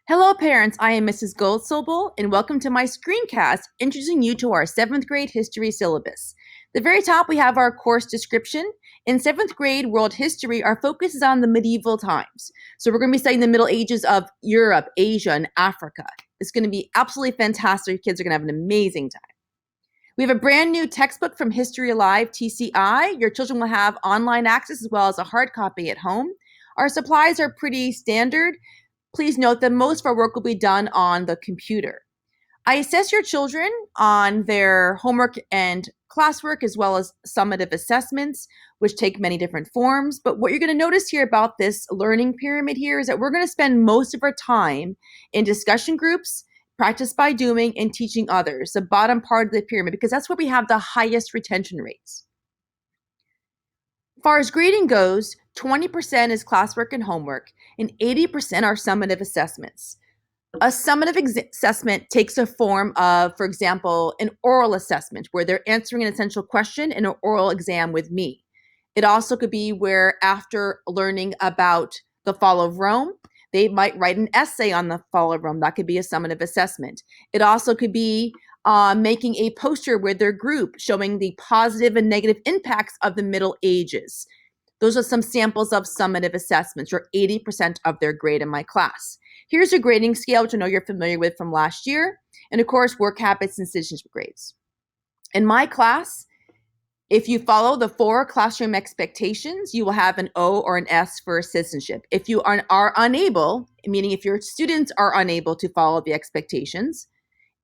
Hello parents, I am Mrs. Goldsobel and welcome to my screencast introducing you to our 7th grade history syllabus. At the very top we have our course description. In 7th grade world history, our focus is on the medieval times. So we're going to be studying the Middle Ages of Europe, Asia, and Africa. It's going to be absolutely fantastic. Your kids are going to have an amazing time. We have a brand new textbook from History Alive TCI. Your children will have online access as well as a hard copy at home. Our supplies are pretty standard. Please note that most of our work will be done on the computer. I assess your children on their homework and classwork as well as summative assessments, which take many different forms. But what you're going to notice here about this learning pyramid here is that we're going to spend most of our time in discussion groups, practice by doing, and teaching others, the bottom part of the pyramid, because that's where we have the highest retention rates. As far as grading goes, 20% is classwork and homework, and 80% are summative assessments. A summative assessment takes a form of, for example, an oral assessment where they're answering an essential question in an oral exam with me. It also could be where after learning about the fall of Rome, they might write an essay on the fall of Rome. That could be a summative assessment. It also could be making a poster with their group showing the positive and negative impacts of the Middle Ages. Those are some samples of summative assessments, or 80% of their grade in my class. Here's a grading scale, which I know you're familiar with from last year, and of course, work habits and citizenship grades. In my class, if you follow the 4 classroom expectations, you will have an O or an S for citizenship. If you are unable, meaning if your students are unable to follow the expectations,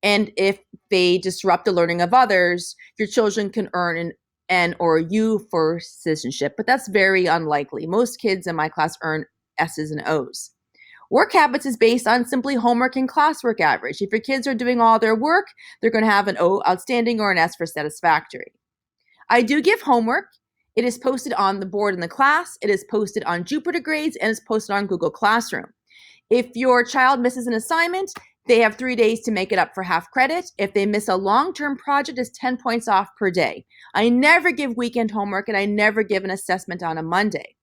and if they disrupt the learning of others, your children can earn an N or a U for citizenship, but that's very unlikely. Most kids in my class earn S's and O's. Work habits is based on simply homework and classwork average. If your kids are doing all their work, they're going to have an O outstanding or an S for satisfactory. I do give homework. It is posted on the board in the class. It is posted on Jupyter Grades and it's posted on Google Classroom. If your child misses an assignment, they have 3 days to make it up for half credit. If they miss a long-term project, it's 10 points off per day. I never give weekend homework and I never give an assessment on a Monday.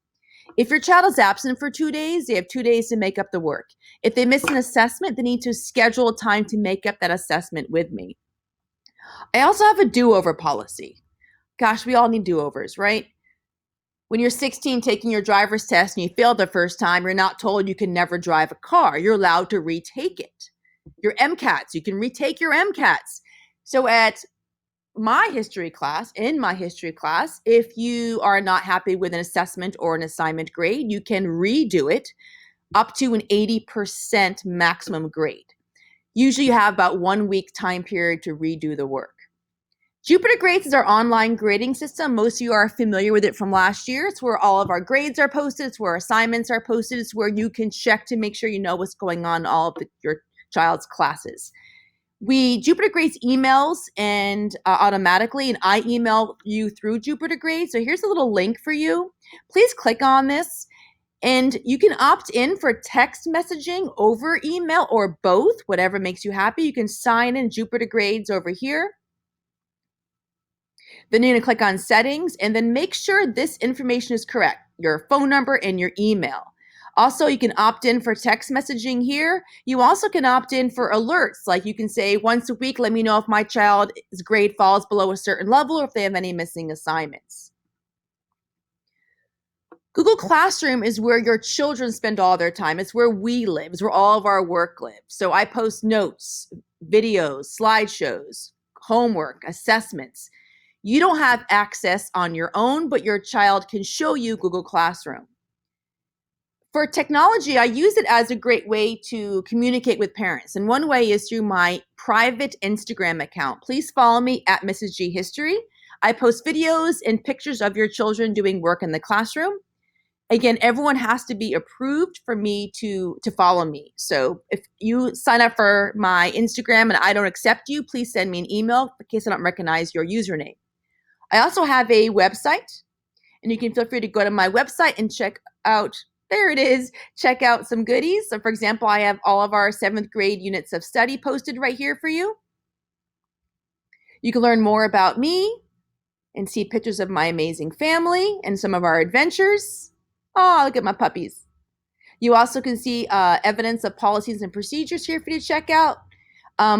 If your child is absent for 2 days, they have 2 days to make up the work. If they miss an assessment, they need to schedule time to make up that assessment with me. I also have a do-over policy. Gosh, we all need do-overs, right? When you're 16 taking your driver's test and you failed the first time, you're not told you can never drive a car. You're allowed to retake it. Your MCATs, you can retake your MCATs. So at my history class, if you are not happy with an assessment or an assignment grade, you can redo it up to an 80% maximum grade. Usually you have about 1 week time period to redo the work. Jupyter Grades is our online grading system. Most of you are familiar with it from last year. It's where all of our grades are posted. It's where assignments are posted. It's where you can check to make sure you know what's going on in all of your child's classes. Jupyter Grades emails and automatically, and I email you through Jupyter Grades. So here's a little link for you. Please click on this. And you can opt in for text messaging over email or both, whatever makes you happy. You can sign in Jupyter Grades over here. Then you're going to click on settings and then make sure this information is correct, your phone number and your email. Also, you can opt in for text messaging here. You also can opt in for alerts, like you can say once a week, let me know if my child's grade falls below a certain level or if they have any missing assignments. Google Classroom is where your children spend all their time. It's where we live. It's where all of our work lives. So I post notes, videos, slideshows, homework, assessments. You don't have access on your own, but your child can show you Google Classroom. For technology, I use it as a great way to communicate with parents. And one way is through my private Instagram account. Please follow me at Mrs. G History. I post videos and pictures of your children doing work in the classroom. Again, everyone has to be approved for me to follow me. So if you sign up for my Instagram and I don't accept you, please send me an email in case I don't recognize your username. I also have a website, and you can feel free to go to my website and check out, there it is, check out some goodies. So for example, I have all of our 7th grade units of study posted right here for you. You can learn more about me and see pictures of my amazing family and some of our adventures. Oh, look at my puppies. You also can see evidence of policies and procedures here for you to check out.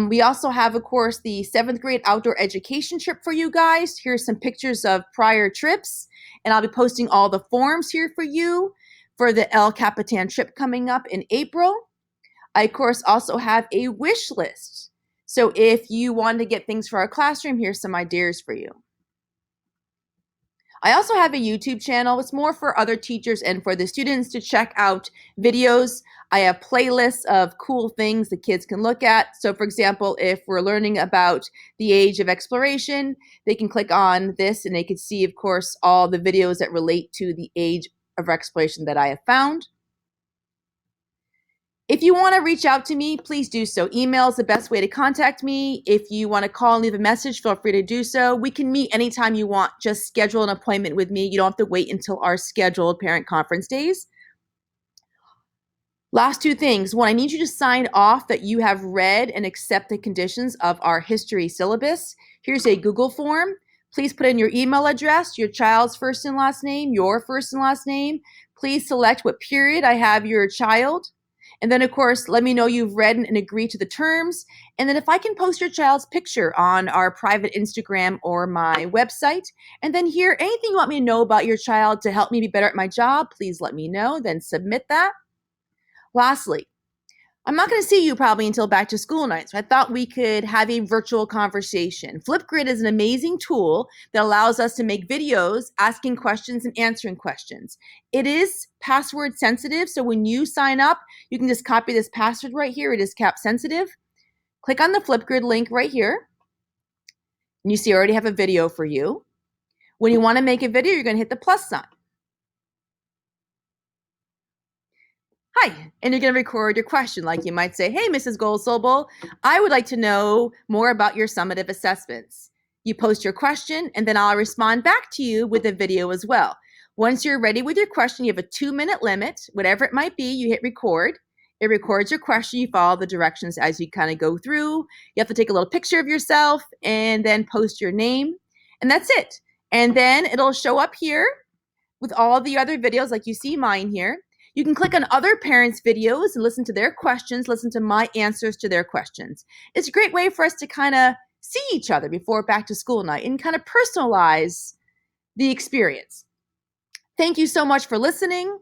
We also have, of course, the 7th grade outdoor education trip for you guys. Here's some pictures of prior trips, and I'll be posting all the forms here for you for the El Capitan trip coming up in April. I, of course, also have a wish list. So if you want to get things for our classroom, here's some ideas for you. I also have a YouTube channel. It's more for other teachers and for the students to check out videos. I have playlists of cool things the kids can look at. So for example, if we're learning about the age of exploration, they can click on this and they can see, of course, all the videos that relate to the age of exploration that I have found. If you want to reach out to me, please do so. Email is the best way to contact me. If you want to call and leave a message, feel free to do so. We can meet anytime you want. Just schedule an appointment with me. You don't have to wait until our scheduled parent conference days. Last two things. One, I need you to sign off that you have read and accept the conditions of our history syllabus. Here's a Google form. Please put in your email address, your child's first and last name, your first and last name. Please select what period I have your child. And then, of course, let me know you've read and agree to the terms. And then if I can post your child's picture on our private Instagram or my website. And then here, anything you want me to know about your child to help me be better at my job, please let me know. Then submit that. Lastly, I'm not going to see you probably until back to school night, so I thought we could have a virtual conversation. Flipgrid is an amazing tool that allows us to make videos asking questions and answering questions. It is password sensitive, so when you sign up, you can just copy this password right here. It is cap sensitive. Click on the Flipgrid link right here, and you see I already have a video for you. When you want to make a video, you're going to hit the plus sign. Hi, and you're going to record your question. Like you might say, hey, Mrs. Goldsobel, I would like to know more about your summative assessments. You post your question, and then I'll respond back to you with a video as well. Once you're ready with your question, you have a 2-minute limit. Whatever it might be, you hit record. It records your question. You follow the directions as you kind of go through. You have to take a little picture of yourself and then post your name. And that's it. And then it'll show up here with all the other videos like you see mine here. You can click on other parents' videos and listen to their questions, listen to my answers to their questions. It's a great way for us to kind of see each other before back to school night and kind of personalize the experience. Thank you so much for listening,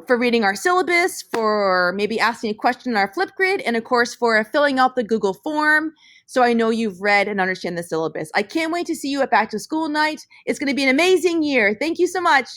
for reading our syllabus, for maybe asking a question in our Flipgrid, and of course for filling out the Google form so I know you've read and understand the syllabus. I can't wait to see you at back to school night. It's going to be an amazing year. Thank you so much.